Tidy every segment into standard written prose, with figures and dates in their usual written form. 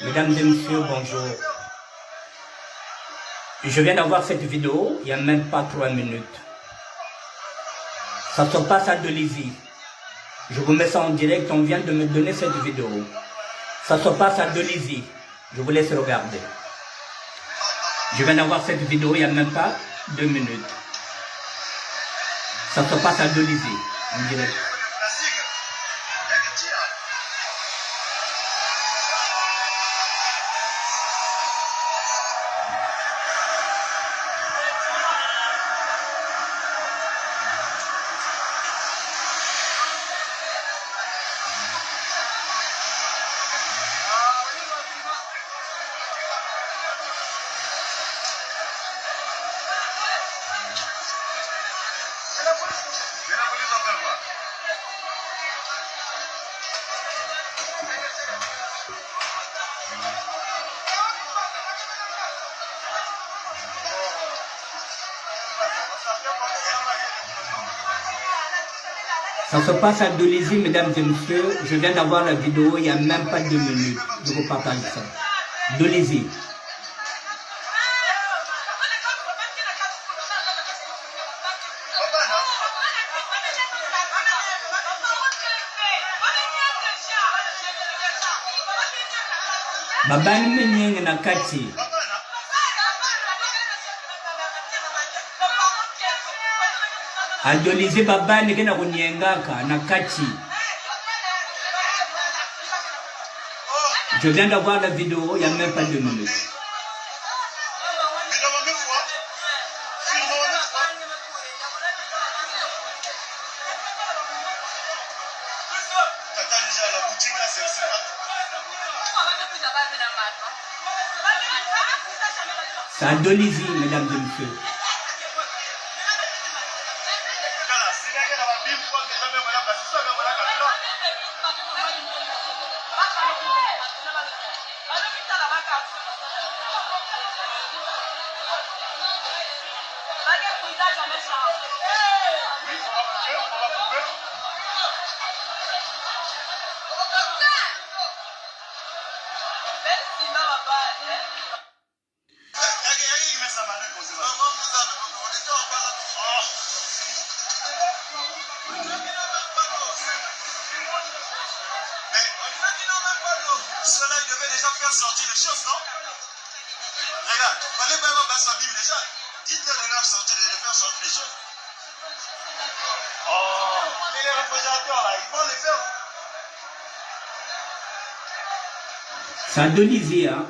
Mesdames et messieurs, bonjour. Je viens d'avoir cette vidéo, il n'y a même pas 3 minutes. Ça se passe à Dolisie. Je vous mets ça en direct, on vient de me donner cette vidéo. Ça se passe à Dolisie. Je vous laisse regarder. Je viens d'avoir cette vidéo, il n'y a même pas 2 minutes. Ça se passe à Dolisie, en direct. Ça se passe à Dolisie, mesdames et messieurs. Je viens d'avoir la vidéo, il n'y a même pas 2 minutes. Je vous partage ça. Dolisie. Babani menyenge na kati. Adolize babani kena kunyengaka na kati. Je viens d'avoir la vidéo, il n'y a même pas 2 minutes. C'est à Dolisie, mesdames et messieurs. Cela, il devait déjà faire sortir les choses, non? Regarde, fallait pas avoir sa Bible déjà. Dites-le de leur sortir, de faire sortir les choses. Oh, mais les réfrigérateurs là, ils vont les faire. C'est à Dolisie, hein.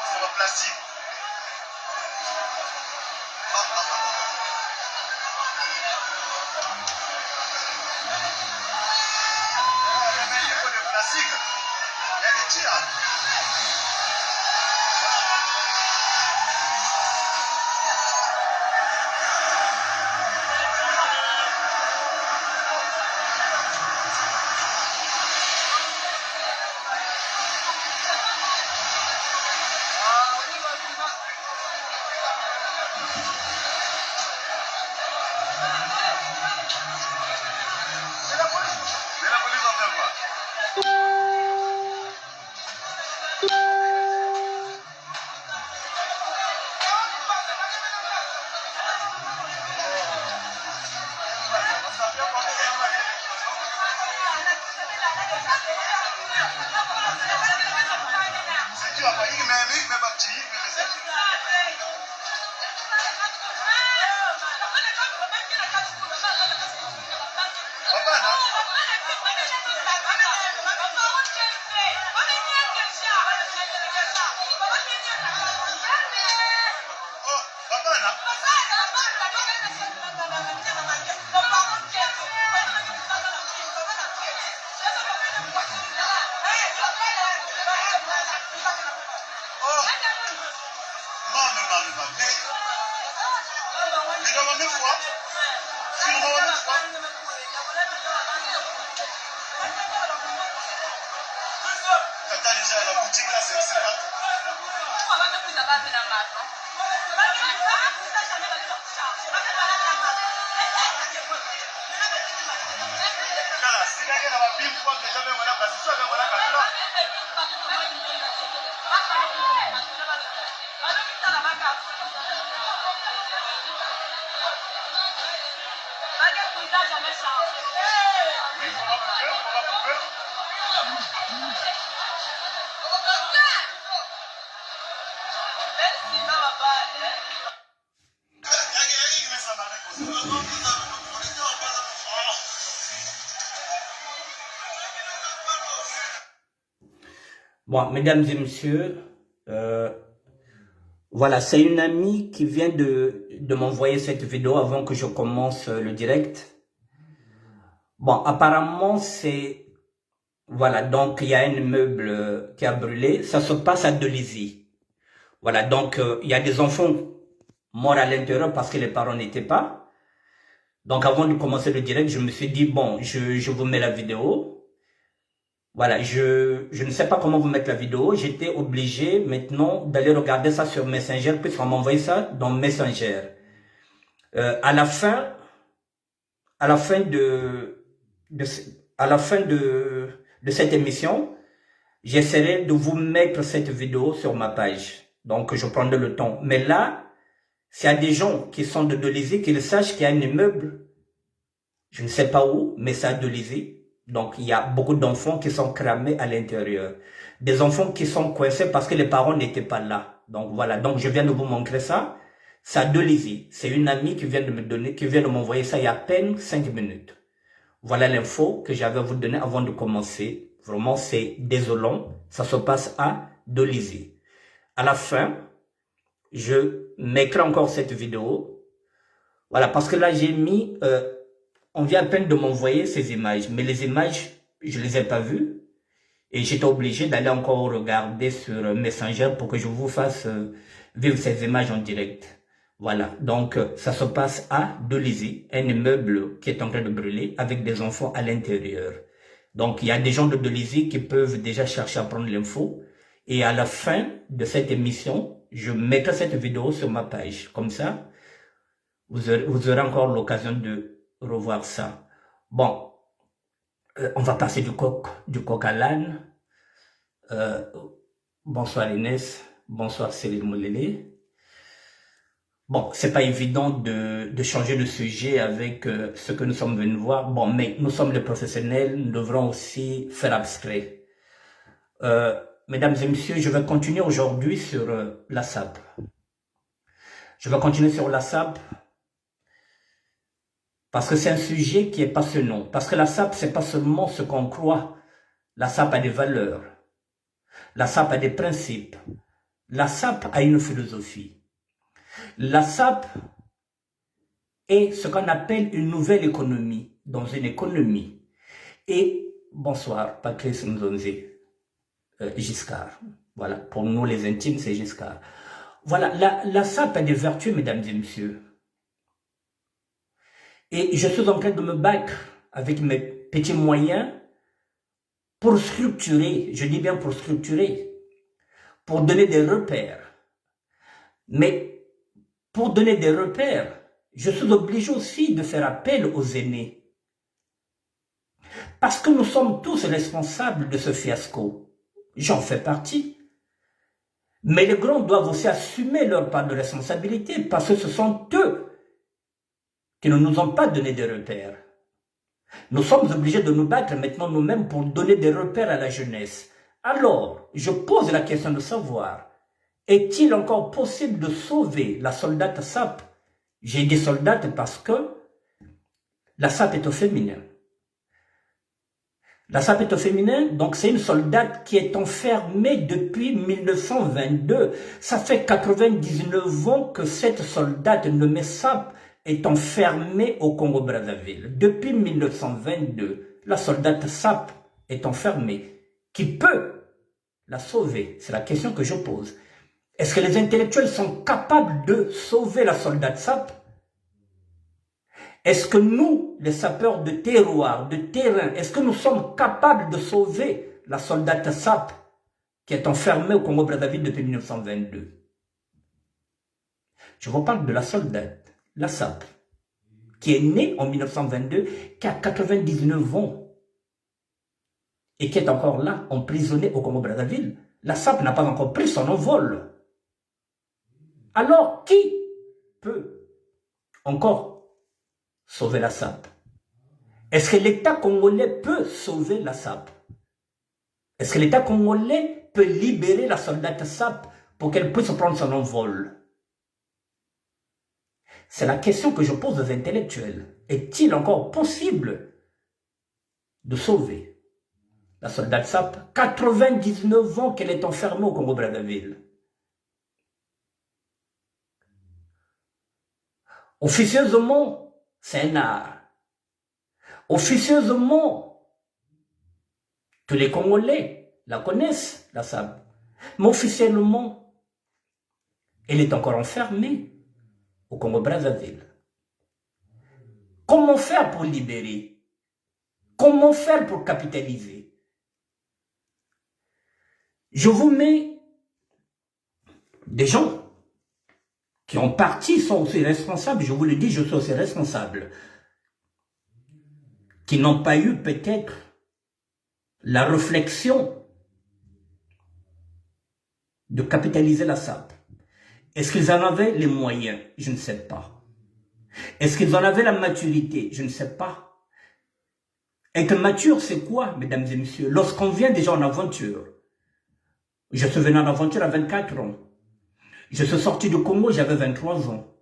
C'est le plastique. La boutique là, c'est pas... Bon, mesdames et messieurs, voilà, c'est une amie qui vient de m'envoyer cette vidéo avant que je commence le direct. Bon, apparemment, c'est... Voilà, donc il y a un immeuble qui a brûlé. Ça se passe à Delizy. Voilà, donc il y a des enfants morts à l'intérieur parce que les parents n'étaient pas. Donc avant de commencer le direct, je me suis dit, bon, je vous mets la vidéo. Voilà, je ne sais pas comment vous mettre la vidéo. J'étais obligé maintenant d'aller regarder ça sur Messenger, puisqu'on m'a envoyé ça dans Messenger. À la fin de cette émission, j'essaierai de vous mettre cette vidéo sur ma page. Donc, je prendrai le temps. Mais là, s'il y a des gens qui sont de Delizy, qu'ils sachent qu'il y a un immeuble, je ne sais pas où, mais c'est à Delizy. Donc, il y a beaucoup d'enfants qui sont cramés à l'intérieur. Des enfants qui sont coincés parce que les parents n'étaient pas là. Donc, voilà. Donc, je viens de vous montrer ça. C'est à Delizy. C'est une amie qui vient de me donner, qui vient de m'envoyer ça il y a à peine 5 minutes. Voilà l'info que j'avais à vous donner avant de commencer. Vraiment, c'est désolant. Ça se passe à Delizy. À la fin, je mettrai encore cette vidéo. Voilà, parce que là, j'ai mis... on vient à peine de m'envoyer ces images, mais les images, je les ai pas vues. Et j'étais obligé d'aller encore regarder sur Messenger pour que je vous fasse vivre ces images en direct. Voilà, donc ça se passe à Delizy, un immeuble qui est en train de brûler avec des enfants à l'intérieur. Donc il y a des gens de Delizy qui peuvent déjà chercher à prendre l'info. Et à la fin de cette émission, je mettrai cette vidéo sur ma page. Comme ça, vous aurez encore l'occasion de revoir ça. Bon, on va passer du coq à l'âne. Bonsoir Inès, bonsoir Céline Moulélé. Bon, c'est pas évident de changer de sujet avec ce que nous sommes venus voir. Bon, mais nous sommes les professionnels, nous devrons aussi faire abstrait. Mesdames et messieurs, je vais continuer aujourd'hui sur la SAP. Je vais continuer sur la SAP parce que c'est un sujet qui est passionnant. Parce que la SAP, c'est pas seulement ce qu'on croit. La SAP a des valeurs. La SAP a des principes. La SAP a une philosophie. La SAP est ce qu'on appelle une nouvelle économie, dans une économie. Et, bonsoir, Patrice Nzonzi, Giscard. Voilà, pour nous les intimes, c'est Giscard. Voilà, la SAP a des vertus, mesdames et messieurs. Et je suis en train de me battre avec mes petits moyens pour structurer, je dis bien pour structurer, pour donner des repères. Mais pour donner des repères, je suis obligé aussi de faire appel aux aînés. Parce que nous sommes tous responsables de ce fiasco. J'en fais partie. Mais les grands doivent aussi assumer leur part de responsabilité parce que ce sont eux qui ne nous ont pas donné des repères. Nous sommes obligés de nous battre maintenant nous-mêmes pour donner des repères à la jeunesse. Alors, je pose la question de savoir, est-il encore possible de sauver la soldate SAP? J'ai dit soldate parce que la SAP est au féminin. La SAP est au féminin, donc c'est une soldate qui est enfermée depuis 1922. Ça fait 99 ans que cette soldate nommée SAP est enfermée au Congo-Brazzaville. Depuis 1922, la soldate SAP est enfermée. Qui peut la sauver? C'est la question que je pose. Est-ce que les intellectuels sont capables de sauver la soldate SAP? Est-ce que nous, les sapeurs de terroir, de terrain, est-ce que nous sommes capables de sauver la soldate SAP qui est enfermée au Congo-Brazzaville depuis 1922? Je vous parle de la soldate, la SAP, qui est née en 1922, qui a 99 ans et qui est encore là, emprisonnée au Congo-Brazzaville. La SAP n'a pas encore pris son envol. Alors, qui peut encore sauver la SAP? Est-ce que l'État congolais peut sauver la SAP? Est-ce que l'État congolais peut libérer la soldate SAP pour qu'elle puisse prendre son envol? C'est la question que je pose aux intellectuels. Est-il encore possible de sauver la soldate SAP? 99 ans qu'elle est enfermée au Congo-Brazzaville. Officieusement, c'est un art. Officieusement, tous les Congolais la connaissent, la SAP. Mais officiellement, elle est encore enfermée au Congo-Brazzaville. Comment faire pour libérer? Comment faire pour capitaliser? Je vous mets des gens qui en partie sont aussi responsables, je vous le dis, je suis aussi responsable, qui n'ont pas eu peut-être la réflexion de capitaliser la SAP. Est-ce qu'ils en avaient les moyens? Je ne sais pas. Est-ce qu'ils en avaient la maturité? Je ne sais pas. Être mature, c'est quoi, mesdames et messieurs? Lorsqu'on vient déjà en aventure. Je suis venu en aventure à 24 ans. Je suis sorti du Congo, j'avais 23 ans.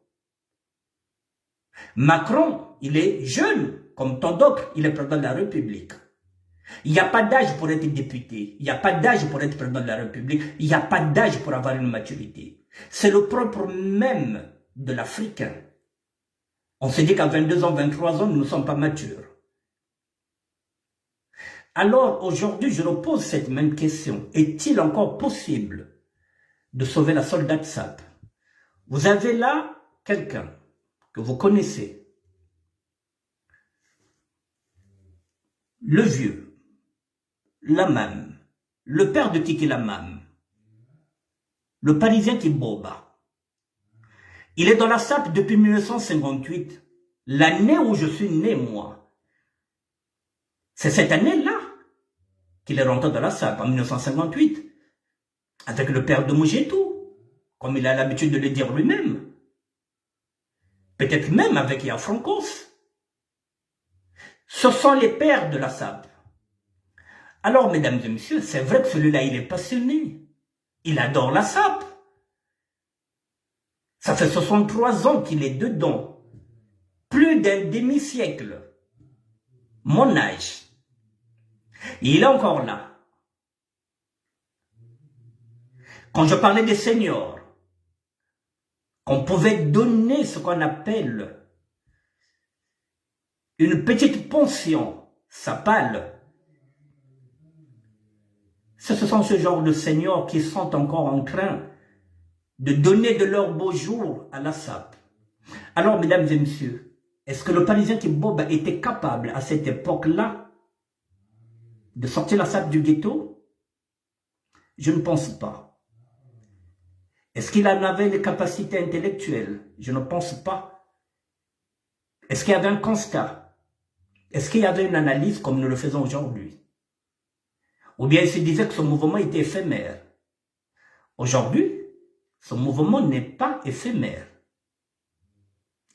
Macron, il est jeune, comme tant d'autres, il est président de la République. Il n'y a pas d'âge pour être député. Il n'y a pas d'âge pour être président de la République. Il n'y a pas d'âge pour avoir une maturité. C'est le propre même de l'Africain. On se dit qu'à 22 ans, 23 ans, nous ne sommes pas matures. Alors, aujourd'hui, je repose cette même question. Est-il encore possible de sauver la soldate SAP? Vous avez là quelqu'un que vous connaissez. Le vieux, Lamam, le père de Tiki Lamam, le Parisien qui boba. Il est dans la SAP depuis 1958, l'année où je suis né, moi. C'est cette année-là qu'il est rentré dans la SAP, en 1958, avec le père de Mougetou, comme il a l'habitude de le dire lui-même. Peut-être même avec Yafrancos. Ce sont les pères de la SAP. Alors, mesdames et messieurs, c'est vrai que celui-là, il est passionné. Il adore la SAP. Ça fait 63 ans qu'il est dedans. Plus d'un demi-siècle. Mon âge. Il est encore là. Quand je parlais des seniors, qu'on pouvait donner ce qu'on appelle une petite pension, sapale, ce sont ce genre de seniors qui sont encore en train de donner de leur beau jour à la SAP. Alors, mesdames et messieurs, est-ce que le Parisien qui boba était capable à cette époque-là de sortir la SAP du ghetto? Je ne pense pas. Est-ce qu'il en avait les capacités intellectuelles? Je ne pense pas. Est-ce qu'il y avait un constat? Est-ce qu'il y avait une analyse comme nous le faisons aujourd'hui? Ou bien il se disait que ce mouvement était éphémère? Aujourd'hui, ce mouvement n'est pas éphémère.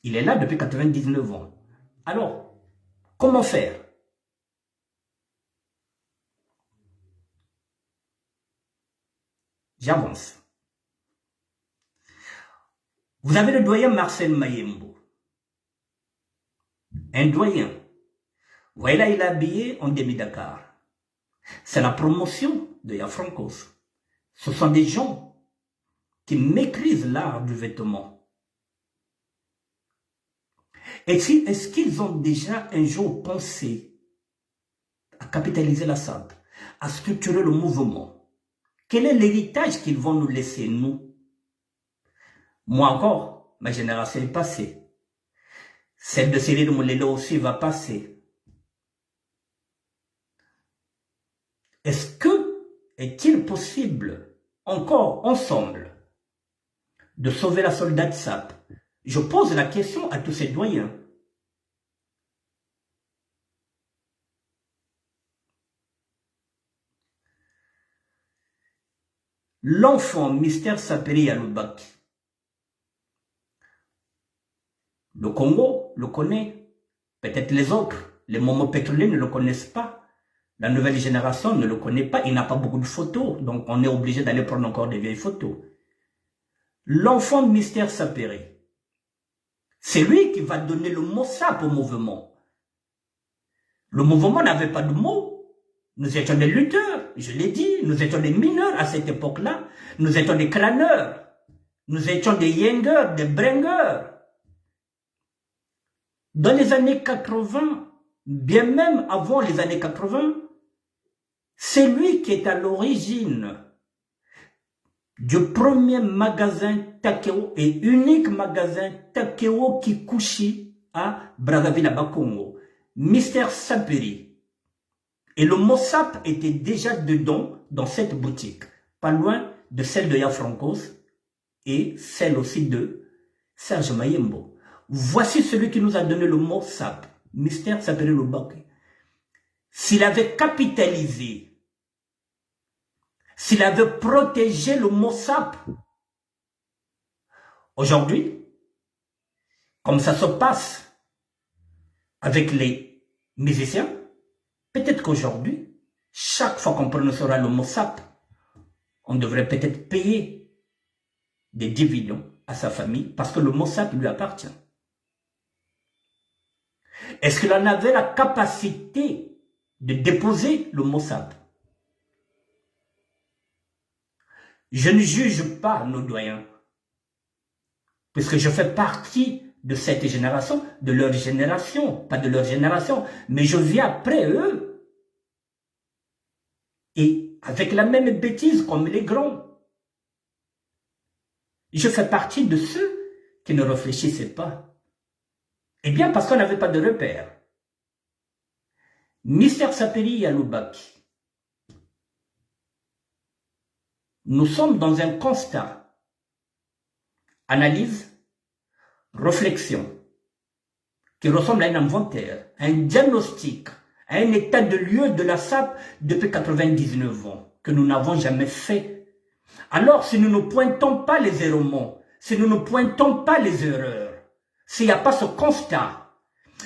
Il est là depuis 99 ans. Alors, comment faire? J'avance. Vous avez le doyen Marcel Mayembo. Un doyen. Vous voyez là, il est habillé en demi-Dakar. C'est la promotion de Yafrancos. Ce sont des gens qui maîtrisent l'art du vêtement. Est-ce qu'ils ont déjà un jour pensé à capitaliser la SAP, à structurer le mouvement? Quel est l'héritage qu'ils vont nous laisser, nous? Moi encore, ma génération est passée. Celle de Cyril Moulelo aussi va passer. Est-il possible, encore ensemble, de sauver la soldate SAP. Je pose la question à tous ces doyens. L'enfant Mystère Saperi Yaloubaki, le Congo le connaît, peut-être les autres, les moments pétroliers ne le connaissent pas, la nouvelle génération ne le connaît pas, il n'a pas beaucoup de photos, donc on est obligé d'aller prendre encore des vieilles photos. L'enfant Mystère Saperi, c'est lui qui va donner le mot SAP au mouvement. Le mouvement n'avait pas de mot. Nous étions des lutteurs, je l'ai dit, nous étions des mineurs à cette époque-là, nous étions des crâneurs, nous étions des yengers, des bringers. Dans les années 80, bien même avant les années 80, c'est lui qui est à l'origine du premier magasin Takeo et unique magasin Takeo Kikuchi à Brazzaville, à Bakongo, Mystère Saperi. Et le mot SAP était déjà dedans dans cette boutique, pas loin de celle de Yafrancos et celle aussi de Serge Mayembo. Voici celui qui nous a donné le mot SAP, Mystère Saperi Lubaki. S'il avait capitalisé, s'il avait protégé le mot SAP, aujourd'hui, comme ça se passe avec les musiciens, peut-être qu'aujourd'hui, chaque fois qu'on prononcera le mot SAP, on devrait peut-être payer des dividendes à sa famille parce que le mot SAP lui appartient. Est-ce qu'il en avait la capacité de déposer le mot SAP? Je ne juge pas nos doyens, puisque je fais partie de cette génération, de leur génération, pas de leur génération, mais je viens après eux. Et avec la même bêtise comme les grands. Je fais partie de ceux qui ne réfléchissaient pas. Eh bien, parce qu'on n'avait pas de repères. Mystère Saperi Yaloubaki. Nous sommes dans un constat, analyse, réflexion, qui ressemble à un inventaire, un diagnostic, à un état de lieu de la SAP depuis 99 ans, que nous n'avons jamais fait. Alors, si nous ne pointons pas les errements, si nous ne pointons pas les erreurs, s'il n'y a pas ce constat,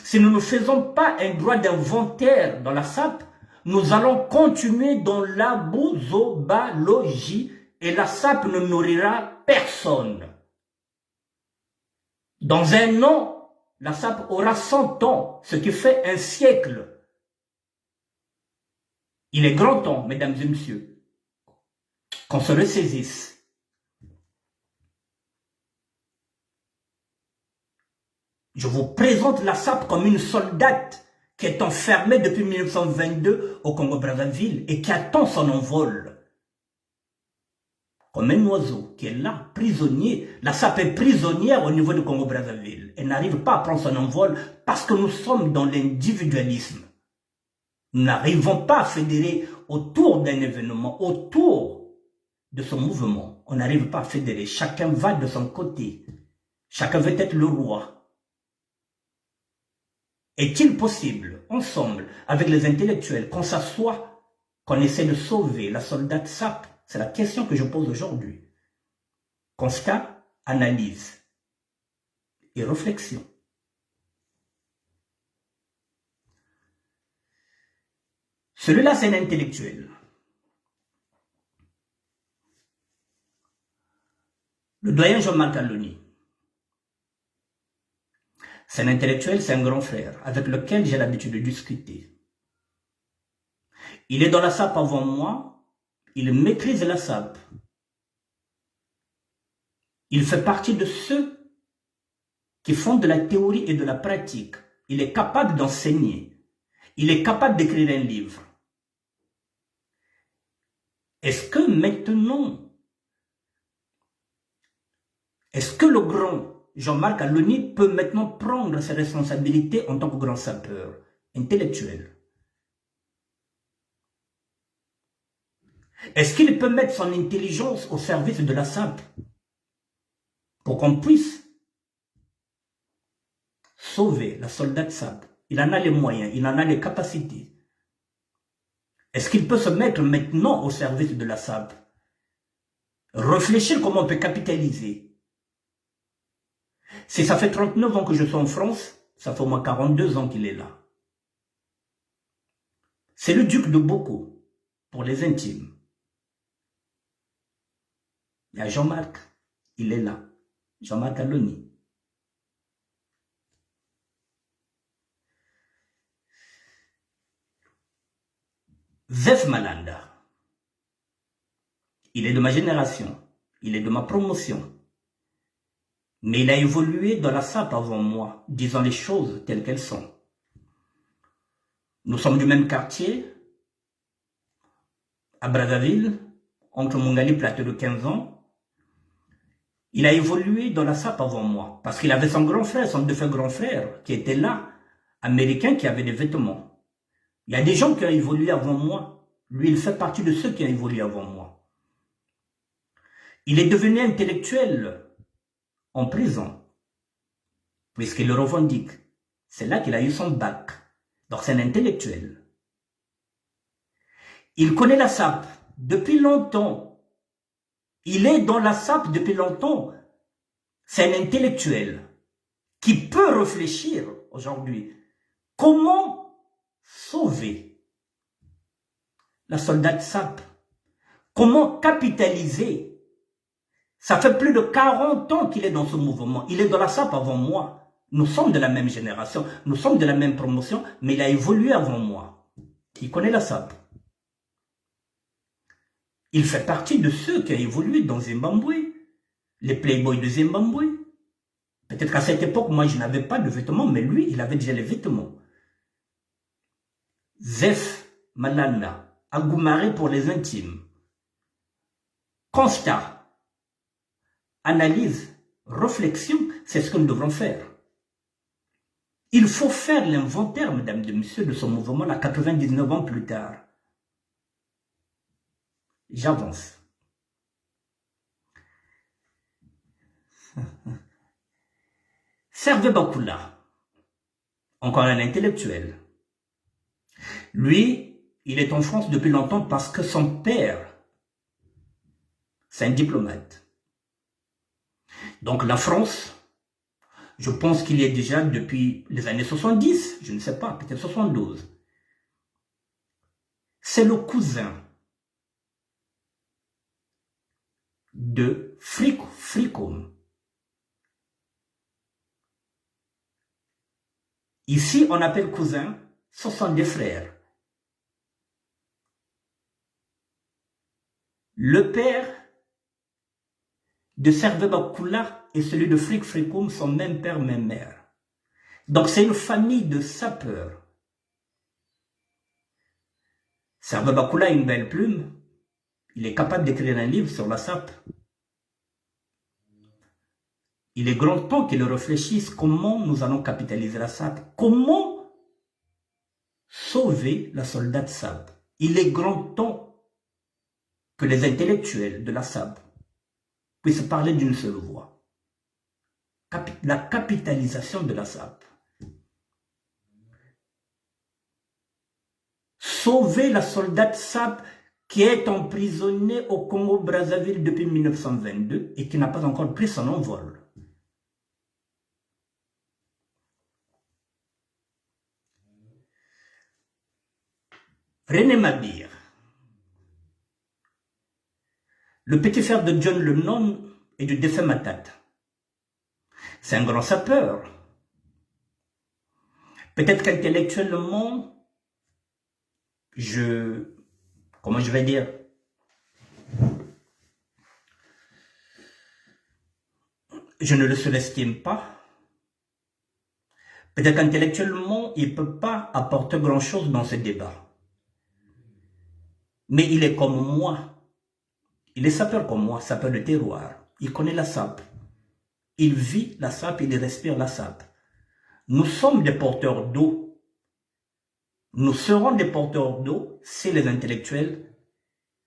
si nous ne faisons pas un droit d'inventaire dans la SAP, nous allons continuer dans la bouzobalogie et la SAP ne nourrira personne. Dans un an, la SAP aura 100 ans, ce qui fait un siècle. Il est grand temps, mesdames et messieurs, qu'on se ressaisisse. Je vous présente la SAP comme une soldate qui est enfermée depuis 1922 au Congo-Brazzaville et qui attend son envol. Comme un oiseau qui est là, prisonnier. La SAP est prisonnière au niveau du Congo-Brazzaville. Elle n'arrive pas à prendre son envol parce que nous sommes dans l'individualisme. Nous n'arrivons pas à fédérer autour d'un événement, autour de son mouvement. On n'arrive pas à fédérer. Chacun va de son côté. Chacun veut être le roi. Est-il possible, ensemble, avec les intellectuels, qu'on s'assoie, qu'on essaie de sauver la soldate SAP? C'est la question que je pose aujourd'hui. Constat, analyse et réflexion. Celui-là, c'est un intellectuel. Le doyen Jean-Marc Aloni. C'est un intellectuel, c'est un grand frère avec lequel j'ai l'habitude de discuter. Il est dans la SAP avant moi, il maîtrise la SAP. Il fait partie de ceux qui font de la théorie et de la pratique. Il est capable d'enseigner. Il est capable d'écrire un livre. Est-ce que maintenant, est-ce que le grand Jean-Marc Aloni peut maintenant prendre ses responsabilités en tant que grand sapeur intellectuel? Est-ce qu'il peut mettre son intelligence au service de la SAP? pour qu'on puisse sauver la soldat SAP. Il en a les moyens, il en a les capacités. Est-ce qu'il peut se mettre maintenant au service de la SAP? Réfléchir comment on peut capitaliser. Si ça fait 39 ans que je suis en France, ça fait au moins 42 ans qu'il est là. C'est le duc de Boko, pour les intimes. Il y a Jean-Marc, il est là. Jean-Marc Aloni. Zef Malanda. Il est de ma génération. Il est de ma promotion. Mais il a évolué dans la SAP avant moi, disant les choses telles qu'elles sont. Nous sommes du même quartier, à Brazzaville, entre Mungali, plateau de 15 ans. Il a évolué dans la SAP avant moi, parce qu'il avait son grand frère, son défunt grand frère, qui était là, américain, qui avait des vêtements. Il y a des gens qui ont évolué avant moi. Lui, il fait partie de ceux qui ont évolué avant moi. Il est devenu intellectuel en prison, puisqu'il le revendique. C'est là qu'il a eu son bac. Donc c'est un intellectuel. Il connaît la SAP depuis longtemps. Il est dans la SAP depuis longtemps. C'est un intellectuel qui peut réfléchir aujourd'hui. Comment sauver la soldate SAP? Comment capitaliser? Ça fait plus de 40 ans qu'il est dans ce mouvement. Il est dans la SAP avant moi. Nous sommes de la même génération, nous sommes de la même promotion, mais il a évolué avant moi. Il connaît la SAP. Il fait partie de ceux qui ont évolué dans Zimbabwe, les playboys de Zimbabwe. Peut-être qu'à cette époque, moi, je n'avais pas de vêtements, mais lui, il avait déjà les vêtements. Zef Malanda, Agoumaré pour les intimes. Constat. Analyse, réflexion, c'est ce que nous devrons faire. Il faut faire l'inventaire, mesdames et messieurs, de ce mouvement-là 99 ans plus tard. J'avance. Serge Bakula, encore un intellectuel. Lui, il est en France depuis longtemps parce que son père, c'est un diplomate. Donc la France, je pense qu'il y est déjà depuis les années 70, je ne sais pas, peut-être 72. C'est le cousin de Fricom. Ici, on appelle cousin, ce sont des frères. Le père de Serge Bakula et celui de Fricom sont même père, même mère. Donc c'est une famille de sapeurs. Serge Bakula a une belle plume. Il est capable d'écrire un livre sur la SAP. Il est grand temps qu'il réfléchisse comment nous allons capitaliser la SAP. Comment sauver la soldate SAP. Il est grand temps que les intellectuels de la SAP puissent parler d'une seule voix. La capitalisation de la SAP. Sauver la soldate SAP qui est emprisonnée au Congo-Brazzaville depuis 1922 et qui n'a pas encore pris son envol. René Mabir, le petit frère de John Lennon et du défunt Matata. C'est un grand sapeur. Peut-être qu'intellectuellement, comment je vais dire, je ne le surestime pas. Peut-être qu'intellectuellement, il ne peut pas apporter grand-chose dans ce débat. Mais il est comme moi. Il est sapeur comme moi, sapeur de terroir. Il connaît la SAP. Il vit la SAP, il respire la SAP. Nous sommes des porteurs d'eau. Nous serons des porteurs d'eau si les intellectuels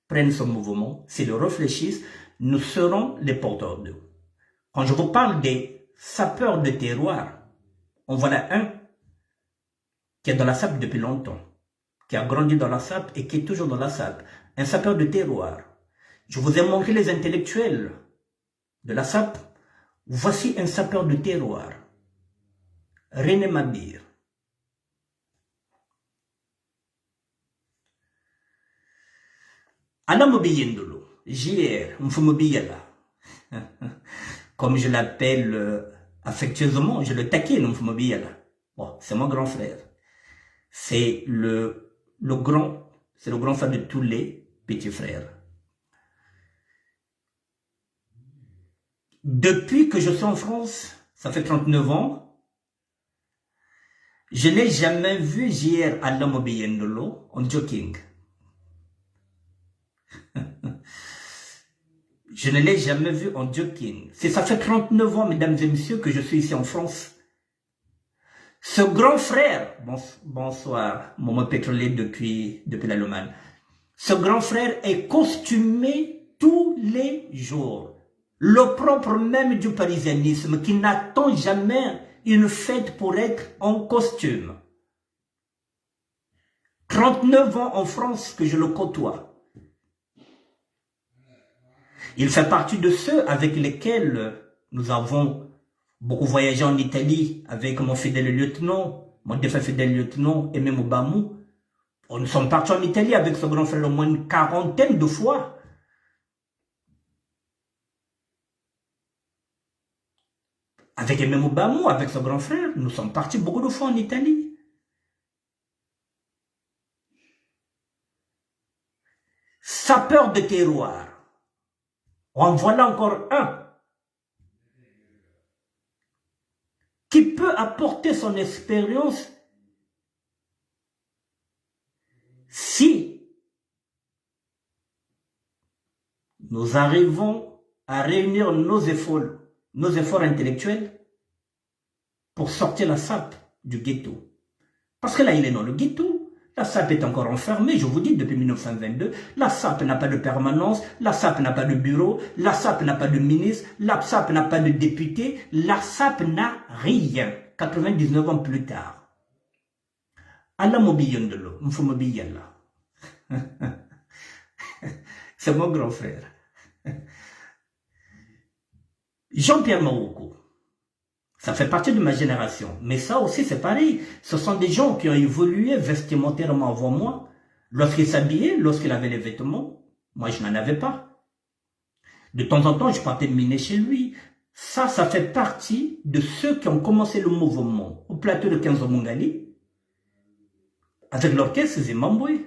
prennent ce mouvement, s'ils réfléchissent, nous serons les porteurs d'eau. Quand je vous parle des sapeurs de terroir, on voilà un qui est dans la SAP depuis longtemps, qui a grandi dans la SAP et qui est toujours dans la SAP. Un sapeur de terroir. Je vous ai montré les intellectuels de la SAP. Voici un sapeur de terroir. René Mabir. Anna Mobiyendolo, JR, Mfumobiyala. Comme je l'appelle affectueusement, je le taquine, Mfumobiyala. Bon, c'est mon grand frère. C'est le grand frère de tous les petits frères. Depuis que je suis en France, ça fait 39 ans, je n'ai jamais vu JR Anna Mobiyendolo en joking. Je ne l'ai jamais vu en joking. Ça fait 39 ans, mesdames et messieurs, que je suis ici en France. Ce grand frère, bonsoir, Momo Pétrolier depuis l'Allemagne. Ce grand frère est costumé tous les jours. Le propre même du parisianisme qui n'attend jamais une fête pour être en costume. 39 ans en France que je le côtoie. Il fait partie de ceux avec lesquels nous avons beaucoup voyagé en Italie avec mon fidèle lieutenant, mon défunt fidèle lieutenant Aimé Moubamou. Nous sommes partis en Italie avec ce grand frère au moins une quarantaine de fois. Avec Aimé Moubamou, avec ce grand frère, nous sommes partis beaucoup de fois en Italie. Sapeur de terroir. En voilà encore un qui peut apporter son expérience si nous arrivons à réunir nos efforts intellectuels pour sortir la SAP du ghetto. Parce que là, il est dans le ghetto. La SAP est encore enfermée, je vous dis, depuis 1922. La SAP n'a pas de permanence, la SAP n'a pas de bureau, la SAP n'a pas de ministre, la SAP n'a pas de député, la SAP n'a rien. 99 ans plus tard. Allah Mobiyondolo, Mfumobiyala. C'est mon grand frère. Jean-Pierre Maoukou. Ça fait partie de ma génération. Mais ça aussi, c'est pareil. Ce sont des gens qui ont évolué vestimentairement avant moi. Lorsqu'ils s'habillaient, lorsqu'il avait les vêtements, moi, je n'en avais pas. De temps en temps, je partais miner chez lui. Ça fait partie de ceux qui ont commencé le mouvement au plateau de Kenzo Mungali avec l'orchestre Zimbabwe.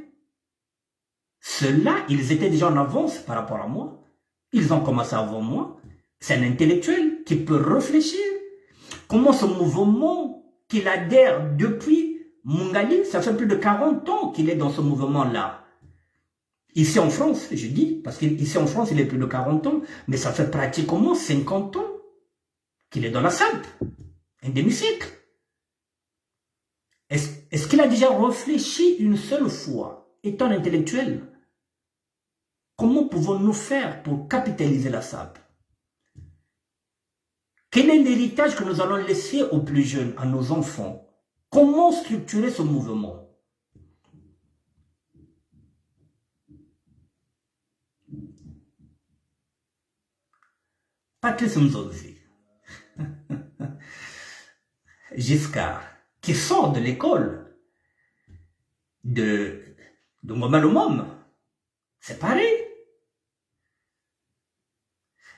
Ceux-là, ils étaient déjà en avance par rapport à moi. Ils ont commencé avant moi. C'est un intellectuel qui peut réfléchir. Comment ce mouvement qu'il adhère depuis Mungali, ça fait plus de 40 ans qu'il est dans ce mouvement-là. Ici en France, je dis, parce qu'ici en France, il est plus de 40 ans, mais ça fait pratiquement 50 ans qu'il est dans la SAP, un demi-siècle. Est-ce qu'il a déjà réfléchi une seule fois, étant intellectuel? Comment pouvons-nous faire pour capitaliser la SAP? Quel est l'héritage que nous allons laisser aux plus jeunes, à nos enfants? Comment structurer ce mouvement? Patrice Mzonzi, Giscard, qui sort de l'école de Ngoma Lomom, c'est pareil.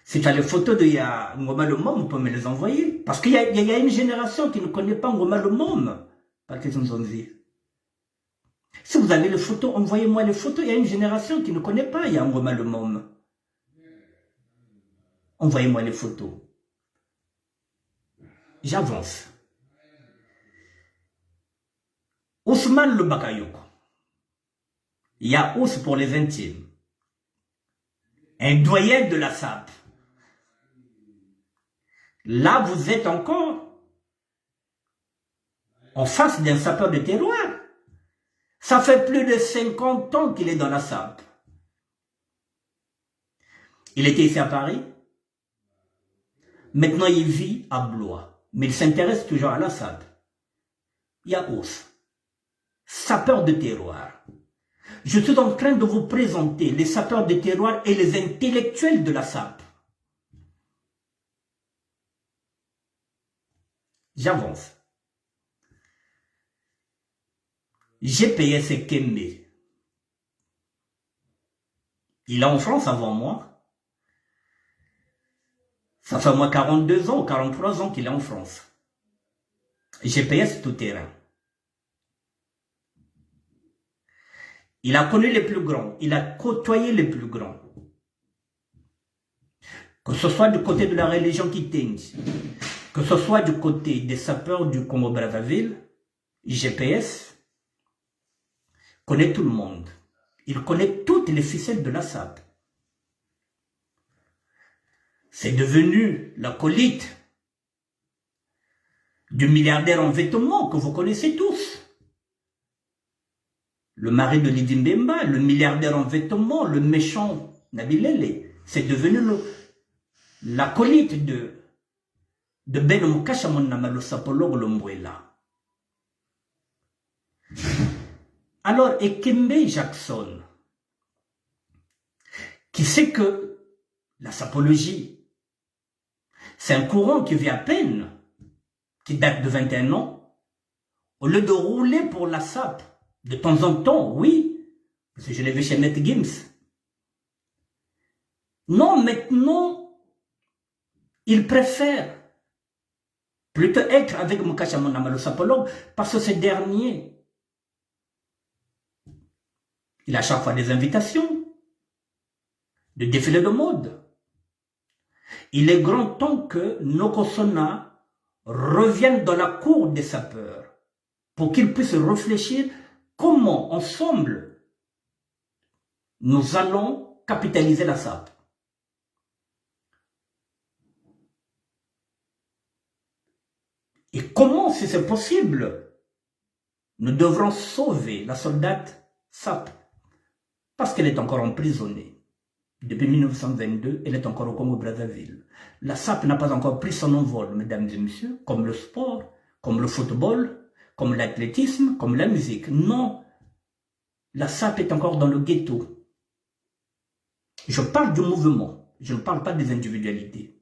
Si tu as les photos de Ngoma Lomom, on peut me les envoyer. Parce qu'il y a une génération qui ne connaît pas Ngoma Lomom. Patrice Mzonzi. Si vous avez les photos, envoyez-moi les photos. Il y a une génération qui ne connaît pas Ngoma Lomom. Envoyez-moi les photos. J'avance. Ousmane Le Bakayoko. Il y a Ous pour les intimes. Un doyen de la SAP. Là, vous êtes encore en face d'un sapeur de terroir. Ça fait plus de 50 ans qu'il est dans la SAP. Il était ici à Paris. Maintenant, il vit à Blois. Mais il s'intéresse toujours à la SAP. Yaous, sapeurs de terroir. Je suis en train de vous présenter les sapeurs de terroir et les intellectuels de la SAP. J'avance. GPS et Kembe. Il est en France avant moi. Ça fait au moins 42 ans ou 43 ans qu'il est en France. GPS tout terrain. Il a connu les plus grands. Il a côtoyé les plus grands. Que ce soit du côté de la religion Kitenge, que ce soit du côté des sapeurs du Congo-Brazzaville, GPS connaît tout le monde. Il connaît toutes les ficelles de la SAP. C'est devenu l'acolyte du milliardaire en vêtements que vous connaissez tous. Le mari de Lydie Mbemba, le milliardaire en vêtements, le méchant Nabilele. C'est devenu l'acolyte de Ben Mukashamon le sapologue Lombouela. Alors, Ekembe Jackson, qui sait que la sapologie, c'est un courant qui vit à peine, qui date de 21 ans, au lieu de rouler pour la SAP, de temps en temps, oui, parce que je l'ai vu chez Maître Gims. Non, maintenant, il préfère plutôt être avec Mukashamon le sapologue, parce que ce dernier, il a chaque fois des invitations, de défilés de mode. Il est grand temps que Nokosona revienne dans la cour des sapeurs pour qu'ils puissent réfléchir comment, ensemble, nous allons capitaliser la SAP. Et comment, si c'est possible, nous devrons sauver la soldate SAP. Parce qu'elle est encore emprisonnée. Depuis 1922, elle est encore au Congo-Brazzaville. La SAP n'a pas encore pris son envol, mesdames et messieurs, comme le sport, comme le football, comme l'athlétisme, comme la musique. Non, la SAP est encore dans le ghetto. Je parle du mouvement, je ne parle pas des individualités.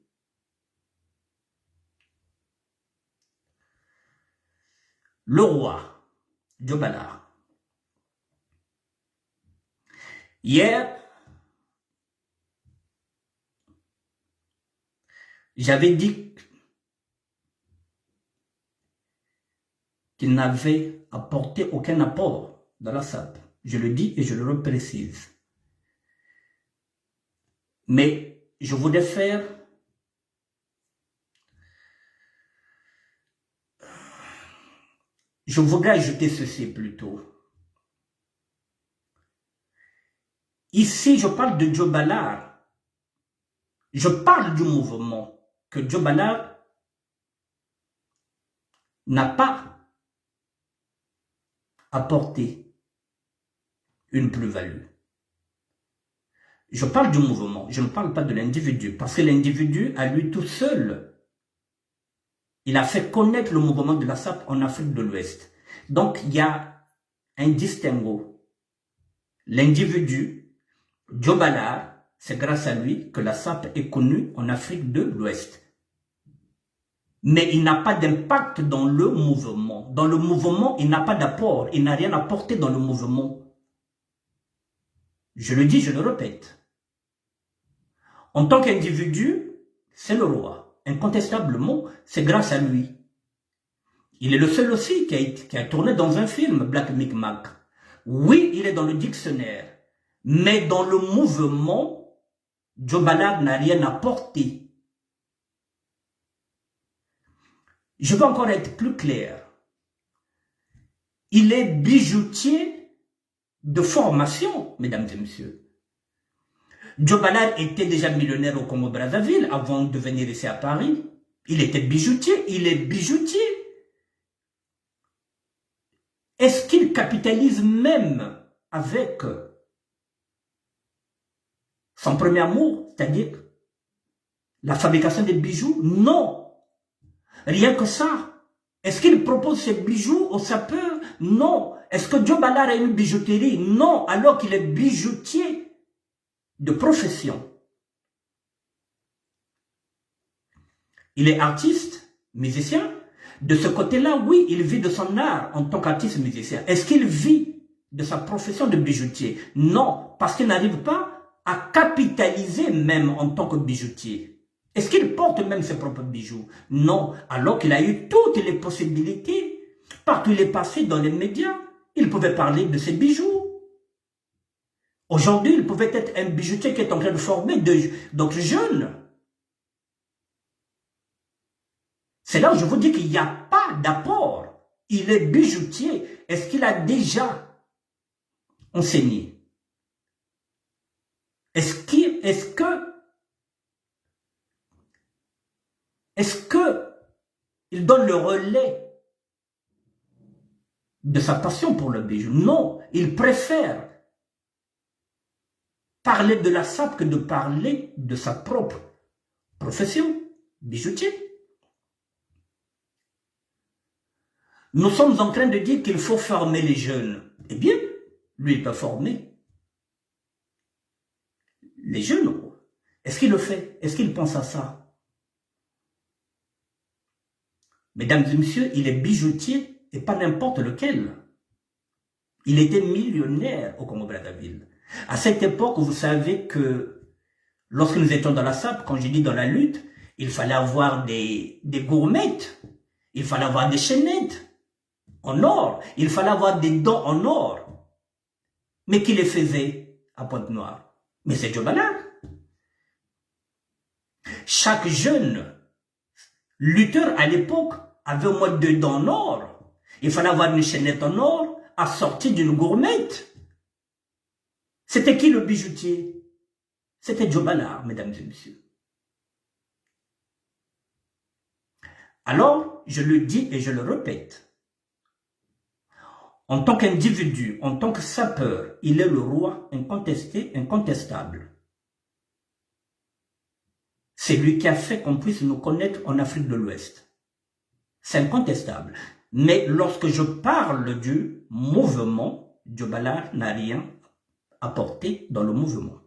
Le roi, Djobala. Hier, j'avais dit qu'il n'avait apporté aucun apport dans la SAP. Je le dis et je le reprécise. Mais je voudrais faire je voudrais ajouter ceci plutôt. Ici, je parle de Djobala. Je parle du mouvement que Djobala n'a pas apporté une plus-value. Je parle du mouvement, je ne parle pas de l'individu, parce que l'individu, à lui tout seul, il a fait connaître le mouvement de la SAP en Afrique de l'Ouest. Donc, il y a un distinguo. L'individu, Djobala, c'est grâce à lui que la SAP est connue en Afrique de l'Ouest. Mais il n'a pas d'impact dans le mouvement. Dans le mouvement, il n'a pas d'apport. Il n'a rien apporté dans le mouvement. Je le dis, je le répète. En tant qu'individu, c'est le roi. Incontestablement, c'est grâce à lui. Il est le seul aussi qui a tourné dans un film, Black Micmac. Oui, il est dans le dictionnaire. Mais dans le mouvement, Djobala n'a rien apporté. Je veux encore être plus clair. Il est bijoutier de formation, mesdames et messieurs. Djobala était déjà millionnaire au Congo-Brazzaville avant de venir ici à Paris. Il était bijoutier, il est bijoutier. Est-ce qu'il capitalise même avec son premier amour, c'est-à-dire La fabrication des bijoux? Non. Rien que ça. Est-ce qu'il propose ses bijoux aux sapeurs? Non. Est-ce que Joe Ballard a une bijouterie? Non, alors qu'il est bijoutier de profession. Il est artiste, musicien. De ce côté-là, oui, il vit de son art en tant qu'artiste musicien. Est-ce qu'il vit de sa profession de bijoutier? Non, parce qu'il n'arrive pas à capitaliser même en tant que bijoutier. Est-ce qu'il porte même ses propres bijoux? Non, alors qu'il a eu toutes les possibilités. Partout il est passé dans les médias, il pouvait parler de ses bijoux. Aujourd'hui, il pouvait être un bijoutier qui est en train de former d'autres jeunes. C'est là où je vous dis qu'il n'y a pas d'apport. Il est bijoutier. Est-ce qu'il a déjà enseigné? Est-ce que il donne le relais de sa passion pour le bijou? Non, il préfère parler de la SAP que de parler de sa propre profession, bijoutier. Nous sommes en train de dire qu'il faut former les jeunes. Eh bien, lui, il peut former les jeunes. Est-ce qu'il le fait? Est-ce qu'il pense à ça? Mesdames et messieurs, il est bijoutier et pas n'importe lequel. Il était millionnaire au Congo-Brazzaville. À cette époque, vous savez que lorsque nous étions dans la SAP, quand je dis dans la lutte, il fallait avoir des gourmettes, il fallait avoir des chaînettes en or, il fallait avoir des dents en or. Mais qui les faisait à Pointe-Noire? Mais c'est Joe Ballard. Chaque jeune lutteur à l'époque avait au moins 2 dents en or. Il fallait avoir une chaînette en or assortie d'une gourmette. C'était qui le bijoutier? C'était Joe Ballard, mesdames et messieurs. Alors, je le dis et je le répète. En tant qu'individu, en tant que sapeur, il est le roi incontesté, incontestable. C'est lui qui a fait qu'on puisse nous connaître en Afrique de l'Ouest. C'est incontestable. Mais lorsque je parle du mouvement, Joe Ballard n'a rien apporté dans le mouvement.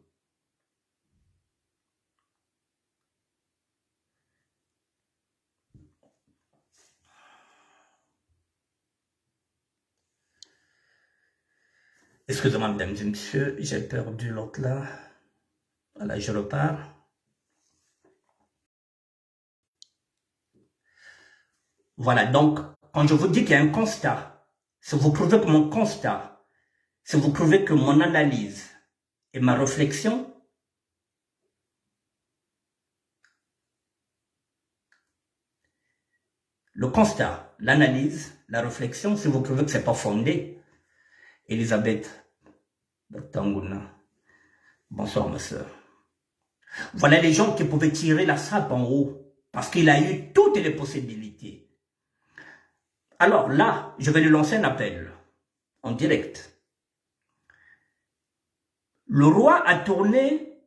Excusez-moi, mesdames et messieurs, j'ai perdu l'autre là. Voilà, je repars. Voilà, donc, quand je vous dis qu'il y a un constat, si vous prouvez que mon constat, si vous prouvez que mon analyse et ma réflexion, le constat, l'analyse, la réflexion, si vous prouvez que ce n'est pas fondé, Elisabeth Tangouna, bonsoir ma soeur. Voilà les gens qui pouvaient tirer la sape en haut, parce qu'il a eu toutes les possibilités. Alors là, je vais lui lancer un appel, en direct. Le roi a tourné,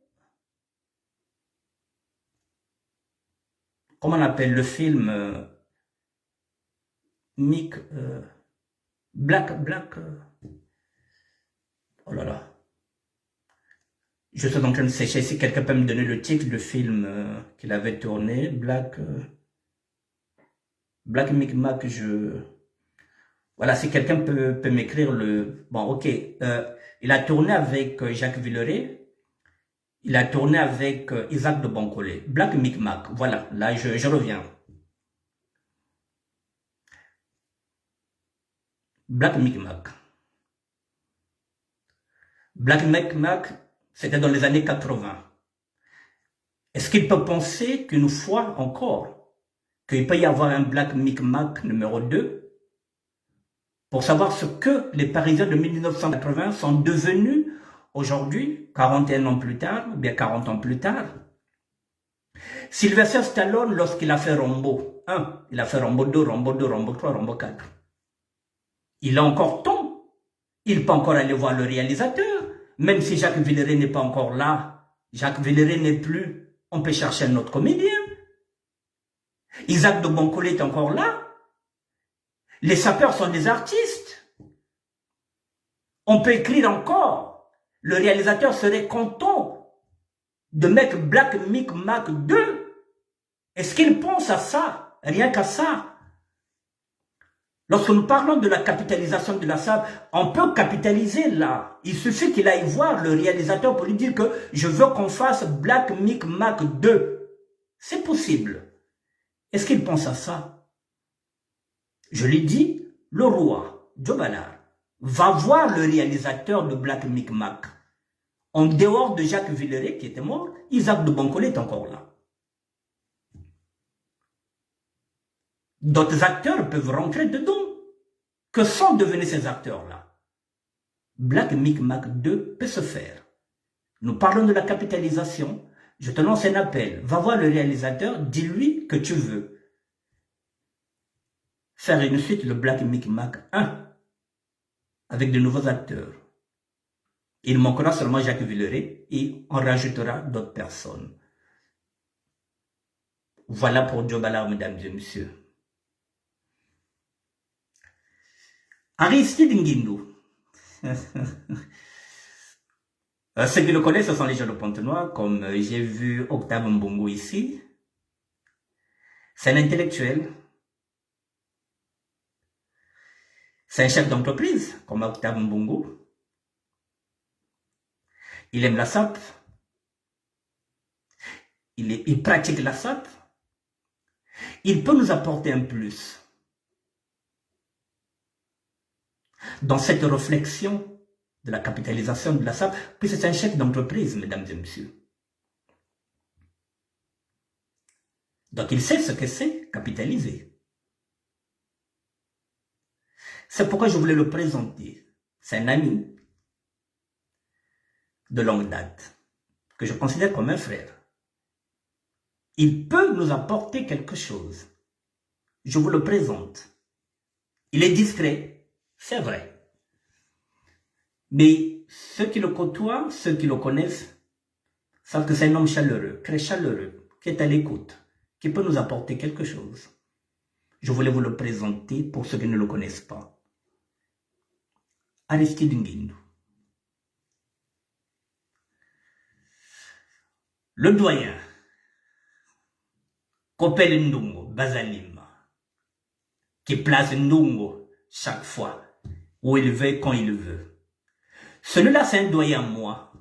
comment on appelle le film, Black, oh là là. Je suis en train de sécher, si quelqu'un peut me donner le titre du film qu'il avait tourné, Black Micmac, voilà, si quelqu'un peut m'écrire le... Bon, ok, il a tourné avec Jacques Villeray, il a tourné avec Isaac de Boncolé, Black Micmac, voilà, là je reviens. Black Micmac. Black Micmac, c'était dans les années 80. Est-ce qu'il peut penser qu'une fois encore, qu'il peut y avoir un Black Micmac numéro 2 pour savoir ce que les Parisiens de 1980 sont devenus aujourd'hui, 41 ans plus tard, ou bien 40 ans plus tard? Sylvester Stallone, lorsqu'il a fait Rambo 1, il a fait Rambo 2, Rambo 2, Rambo 3, Rambo 4. Il a encore temps. Il peut encore aller voir le réalisateur. Même si Jacques Villeray n'est pas encore là. Jacques Villeray n'est plus On peut chercher un autre comédien. Isaac de Boncolé est encore là. Les sapeurs sont des artistes. On peut écrire encore. Le réalisateur serait content de mettre Black Mic Mac 2. Est-ce qu'il pense à ça? Rien qu'à ça. Lorsque nous parlons de la capitalisation de la SAP, on peut capitaliser là. Il suffit qu'il aille voir le réalisateur pour lui dire que je veux qu'on fasse Black Mic Mac 2. C'est possible. Est-ce qu'il pense à ça? Je l'ai dit, le roi, Joe Ballard, va voir le réalisateur de Black Mic Mac. En dehors de Jacques Villeray qui était mort, Isaac de Boncolé est encore là. D'autres acteurs peuvent rentrer dedans. Que sont devenus ces acteurs-là? Black Mic Mac 2 peut se faire. Nous parlons de la capitalisation. Je te lance un appel. Va voir le réalisateur, dis-lui que tu veux faire une suite, le Black Mic Mac 1, avec de nouveaux acteurs. Il manquera seulement Jacques Villeray et on rajoutera d'autres personnes. Voilà pour Joe Ballard, mesdames et messieurs. Aristide Nguindou. Ceux qui le connaissent, ce sont les gens de Pointe-Noire, comme j'ai vu Octave Mbongo ici. C'est un intellectuel. C'est un chef d'entreprise, comme Octave Mbongo. Il aime la SAP. Il pratique la SAP. Il peut nous apporter un plus. Dans cette réflexion de la capitalisation de la SAP, puis c'est un chef d'entreprise, mesdames et messieurs. Donc il sait ce que c'est capitaliser. C'est pourquoi je voulais le présenter. C'est un ami de longue date, que je considère comme un frère. Il peut nous apporter quelque chose. Je vous le présente. Il est discret, c'est vrai. Mais ceux qui le côtoient, ceux qui le connaissent, savent que c'est un homme chaleureux, très chaleureux, qui est à l'écoute, qui peut nous apporter quelque chose. Je voulais vous le présenter pour ceux qui ne le connaissent pas. Aristide Nguindou. Le doyen, Kopel Ndungo, Bazalim, qui place Ndungo chaque fois, où il veut, quand il veut. Celui-là, c'est un doyen, moi.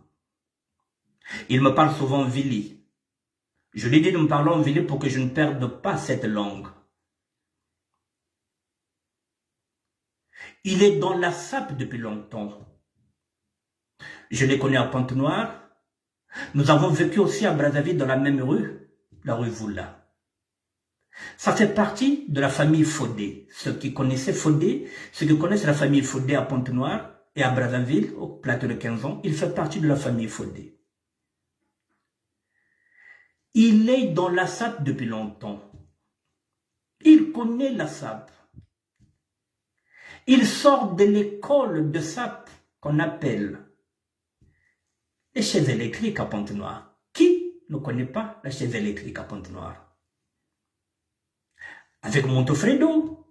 Il me parle souvent Vili. Je lui dis de me parler en Vili pour que je ne perde pas cette langue. Il est dans la SAP depuis longtemps. Je l'ai connu à Pointe-Noire. Nous avons vécu aussi à Brazzaville dans la même rue, la rue Voula. Ça fait partie de la famille Fodé. Ceux qui connaissaient Fodé, ceux qui connaissent la famille Fodé à Pointe-Noire et à Brazzaville, au plateau de 15 ans, il fait partie de la famille Fodé. Il est dans la SAP depuis longtemps. Il connaît la SAP. Il sort de l'école de SAP qu'on appelle les chaises électriques à Pointe-Noire. Qui ne connaît pas la chaise électrique à Pointe-Noire? Avec Montefredo.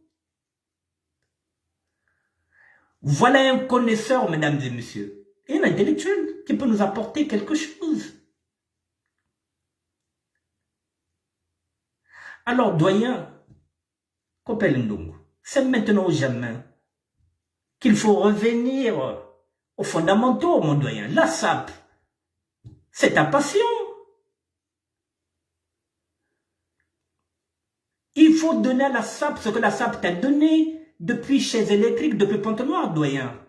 Voilà un connaisseur, mesdames et messieurs, et un intellectuel qui peut nous apporter quelque chose. Alors, doyen, Kopel Ndungu, c'est maintenant ou jamais qu'il faut revenir aux fondamentaux, mon doyen. La SAP, c'est ta passion. Il faut donner à la SAP ce que la SAP t'a donné depuis Chaise électrique, depuis Pointe-Noire, doyen.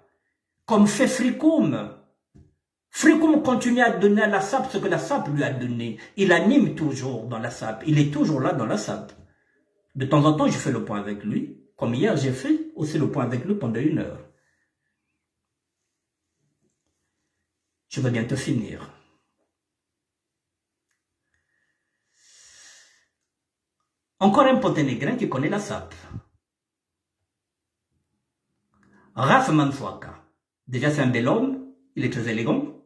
Comme fait Fricom. Fricom continue à donner à la SAP ce que la SAP lui a donné. Il anime toujours dans la SAP. Il est toujours là dans la SAP. De temps en temps, je fais le point avec lui. Comme hier, j'ai fait aussi le point avec lui pendant 1 heure. Je vais bientôt finir. Encore un Ponténégrin qui connaît la SAP. Raph Mansouaka. Déjà, c'est un bel homme. Il est très élégant.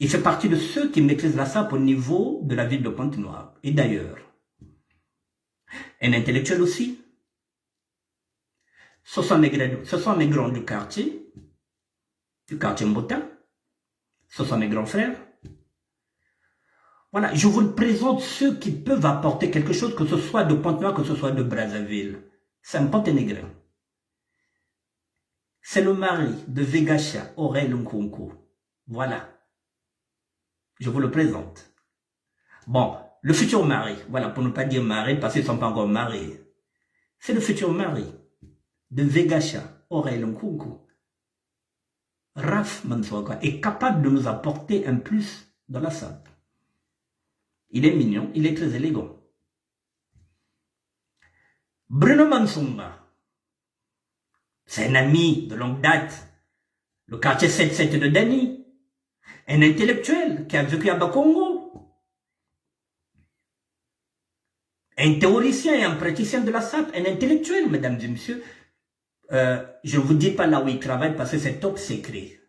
Il fait partie de ceux qui maîtrisent la SAP au niveau de la ville de Pointe-Noire. Et d'ailleurs, un intellectuel aussi. Ce sont mes grands du quartier Mbota. Ce sont mes grands frères. Voilà, je vous présente ceux qui peuvent apporter quelque chose, que ce soit de Pointe-Noire, que ce soit de Brazzaville. C'est un Ponténégrin. C'est le mari de Vegacha, Aurel Nkunku. Voilà. Je vous le présente. Bon, le futur mari, voilà, pour ne pas dire mari, parce qu'ils ne sont pas encore mariés. C'est le futur mari de Vegacha, Aurel Nkunku. Raf Mansoaka est capable de nous apporter un plus dans la SAP. Il est mignon, il est très élégant. Bruno Mansunga, c'est un ami de longue date, le quartier 7-7 de Dani, un intellectuel qui a vécu à Bakongo, un théoricien et un praticien de la SAP, un intellectuel, mesdames et messieurs. Je ne vous dis pas là où il travaille parce que c'est top secret.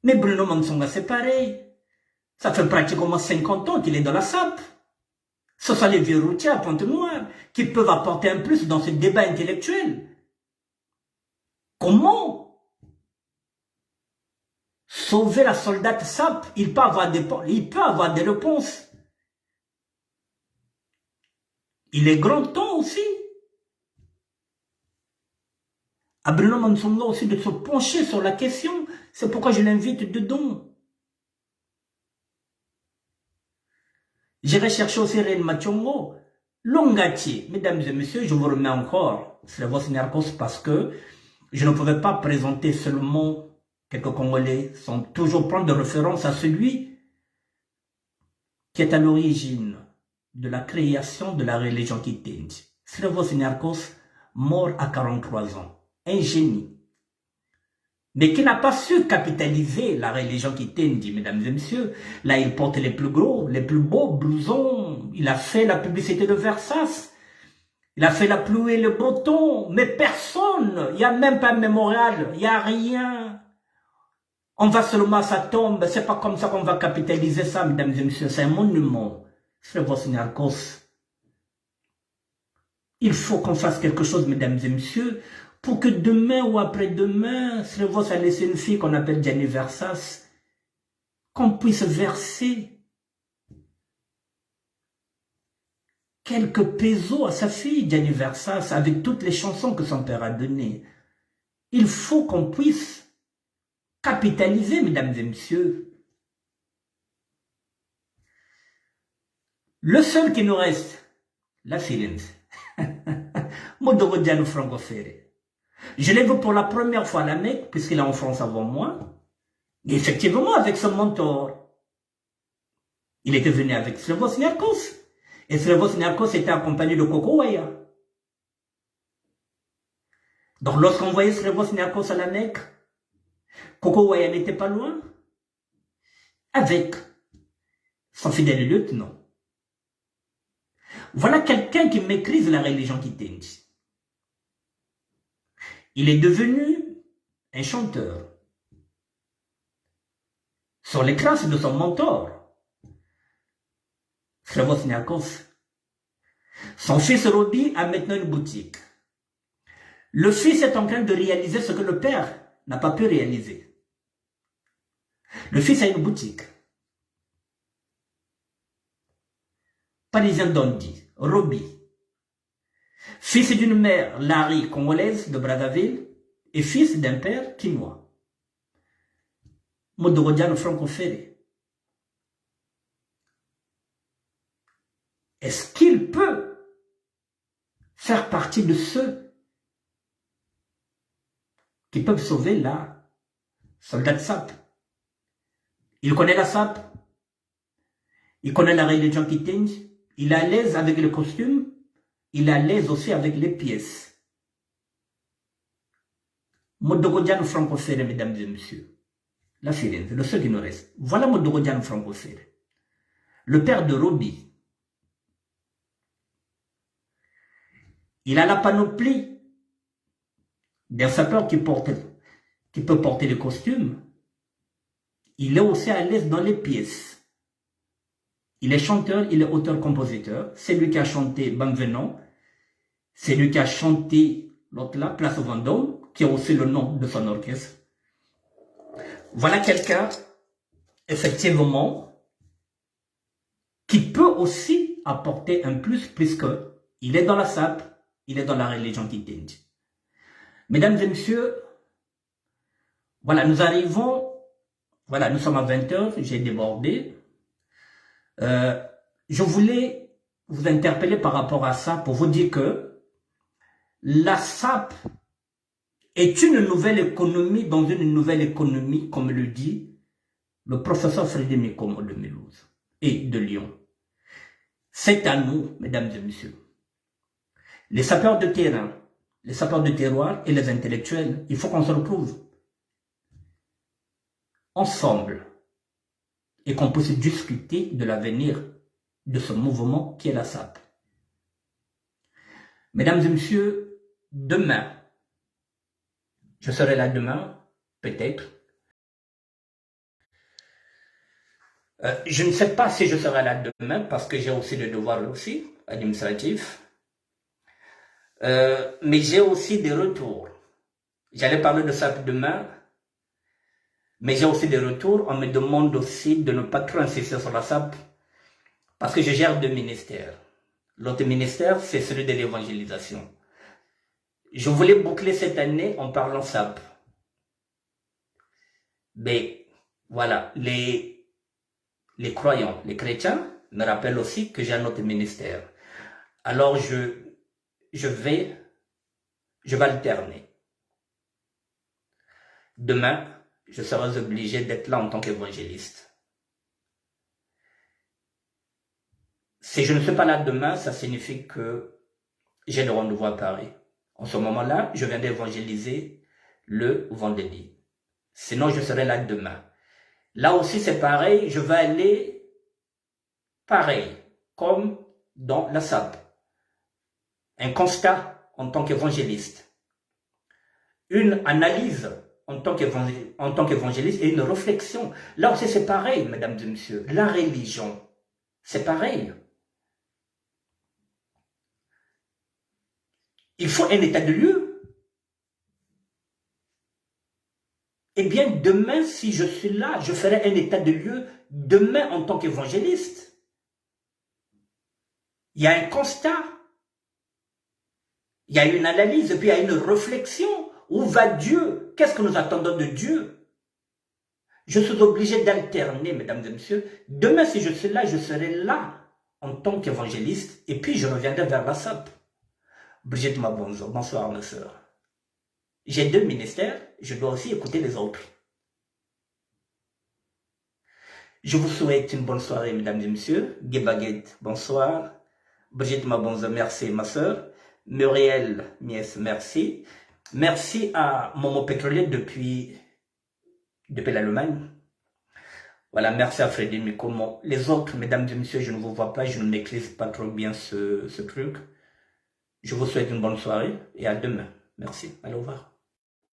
Mais Bruno Mansunga, c'est pareil. Ça fait pratiquement 50 ans qu'il est dans la SAP. Ce sont les vieux routiers à Pointe-Noire qui peuvent apporter un plus dans ce débat intellectuel. Comment sauver la soldate SAP? Il peut avoir des réponses. Il est grand temps aussi à Bruno Mansunga aussi de se pencher sur la question. C'est pourquoi je l'invite dedans. J'irai chercher aussi Réal Machongo. Longatier, mesdames et messieurs, je vous remets encore Slavos Niarchos parce que je ne pouvais pas présenter seulement quelques Congolais sans toujours prendre de référence à celui qui est à l'origine de la création de la religion Kitendi. Slavos Niarchos, mort à 43 ans, un génie, mais qui n'a pas su capitaliser la religion Kitendi, mesdames et messieurs. Là, il porte les plus gros, les plus beaux blousons. Il a fait la publicité de Versace. Il a fait la pluie et le beau temps. Mais personne, il n'y a même pas un mémorial, il n'y a rien. On va seulement à sa tombe. C'est pas comme ça qu'on va capitaliser ça, mesdames et messieurs. C'est un monument. C'est votre Niarchos. Il faut qu'on fasse quelque chose, mesdames et messieurs, pour que demain ou après-demain, Srevos a laissé une fille qu'on appelle Gianni Versace, qu'on puisse verser quelques pesos à sa fille, Gianni Versace, avec toutes les chansons que son père a données. Il faut qu'on puisse capitaliser, mesdames et messieurs. Le seul qui nous reste, la Silence. Modogo Diallo Franco Ferré. Je l'ai vu pour la première fois à la Mecque, puisqu'il est en France avant moi. Et effectivement, avec son mentor. Il était venu avec Srevos Niarchos. Et Srevos Niarchos était accompagné de Coco Waya. Donc lorsqu'on voyait Srevos Niarchos à la Mecque, Coco Waya n'était pas loin. Avec son fidèle lieutenant. Voilà quelqu'un qui maîtrise la religion Kitendi. Il est devenu un chanteur. Sur les traces de son mentor, Srevos Niarchos. Son fils Roby a maintenant une boutique. Le fils est en train de réaliser ce que le père n'a pas pu réaliser. Le fils a une boutique. Parisien Dondi, Roby. Fils d'une mère, Larry, congolaise de Brazzaville, et fils d'un père quinois. Modorodiano Franco Ferré. Est-ce qu'il peut faire partie de ceux qui peuvent sauver la soldate SAP? Il connaît la SAP, il connaît la religion Kitendi, il est à l'aise avec le costume, il est à l'aise aussi avec les pièces. Modorodiano Franco Ferré, mesdames et messieurs. La Firenze, le seul qui nous reste. Voilà Modorodiano Franco Ferré. Le père de Roby. Il a la panoplie d'un sapeur qui peut porter le costume. il est aussi à l'aise dans les pièces. Il est chanteur, il est auteur-compositeur. C'est lui qui a chanté Bamvenon. C'est lui qui a chanté l'autre là, Place Vendôme, qui a aussi le nom de son orchestre. Voilà quelqu'un, effectivement, qui peut aussi apporter un plus, puisque il est dans la SAP, il est dans la religion Kitenge. Mesdames et messieurs, voilà, nous arrivons, voilà, nous sommes à 20h, j'ai débordé. Je voulais vous interpeller par rapport à ça pour vous dire que la SAP est une nouvelle économie dans une nouvelle économie, comme le dit le professeur Frédéric Mikomo de Mulhouse et de Lyon. C'est à nous, mesdames et messieurs, les sapeurs de terrain, les sapeurs de terroir et les intellectuels, il faut qu'on se retrouve ensemble et qu'on puisse discuter de l'avenir de ce mouvement qui est la SAP. Mesdames et messieurs, demain, je serai là demain, peut-être. Je ne sais pas si je serai là demain parce que j'ai aussi des devoirs aussi administratifs. Mais j'ai aussi des retours. J'allais parler de ça demain, mais j'ai aussi des retours. On me demande aussi de ne pas trop insister sur la SAP parce que je gère 2 ministères. L'autre ministère, c'est celui de l'évangélisation. Je voulais boucler cette année en parlant SAP. Mais voilà, les croyants, les chrétiens me rappellent aussi que j'ai un autre ministère. Alors je vais alterner. Demain, je serai obligé d'être là en tant qu'évangéliste. Si je ne suis pas là demain, ça signifie que j'ai le rendez-vous à Paris. En ce moment-là, je viens d'évangéliser le vendredi. Sinon, je serai là demain. Là aussi, c'est pareil. Je vais aller pareil, comme dans la SAP. Un constat en tant qu'évangéliste. Une analyse en tant qu'évangéliste et une réflexion. Là aussi, c'est pareil, mesdames et messieurs. La religion, c'est pareil. Il faut un état de lieu. Eh bien, demain, si je suis là, je ferai un état de lieu demain en tant qu'évangéliste. Il y a un constat. Il y a une analyse, et puis il y a une réflexion. Où va Dieu? Qu'est-ce que nous attendons de Dieu? Je suis obligé d'alterner, mesdames et messieurs. Demain, si je suis là, je serai là en tant qu'évangéliste, et puis je reviendrai vers la SAP. Brigitte Mabonzo, bonsoir ma soeur. J'ai 2 ministères, je dois aussi écouter les autres. Je vous souhaite une bonne soirée, mesdames et messieurs. Guy Baguette, bonsoir. Brigitte Mabonzo, merci ma soeur. Muriel Mies, merci. Merci à Momo Pétrolier depuis l'Allemagne. Voilà, merci à Frédéric Mikomo. Les autres, mesdames et messieurs, je ne vous vois pas, je ne maîtrise pas trop bien ce truc. Je vous souhaite une bonne soirée et à demain. Merci. Allez, au revoir.